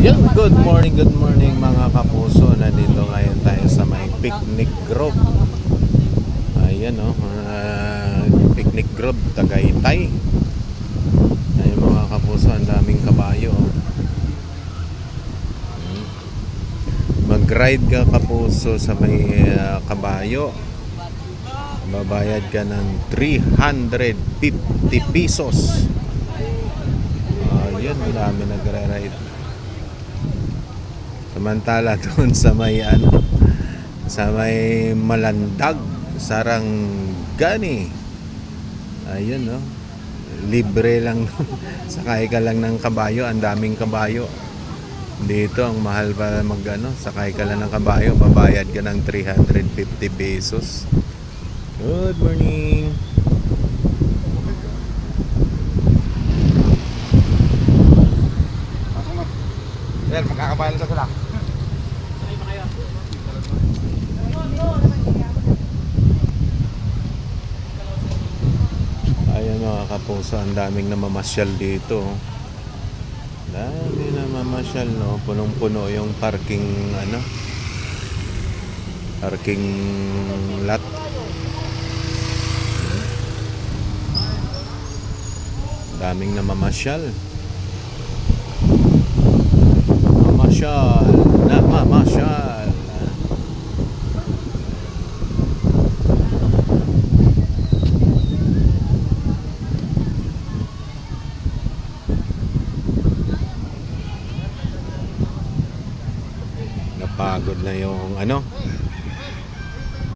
Yan, good morning mga kapuso. Nandito ngayon tayo sa may picnic grove. Ayan picnic grove, Tagaytay. Ayun mga kapuso, ang daming kabayo. Mag-ride ka kapuso sa may kabayo. Babayad ka ng 350 pesos. Ayun, dami nagre-ride. Samantala doon sa may sa may Malandag, Sarangani, ayun libre lang. Sakay ka lang ng kabayo, ang daming kabayo. Dito ang mahal pa sakay ka lang ng kabayo, babayad ka ng 350 pesos. Good morning. Well, magkakabayan na sila. Ayan mga kapuso, ang daming namamasyal dito. Dami namamasyal, no? Punong-puno yung parking parking lot. Daming namamasyal. Namamasyal. Napagod na yung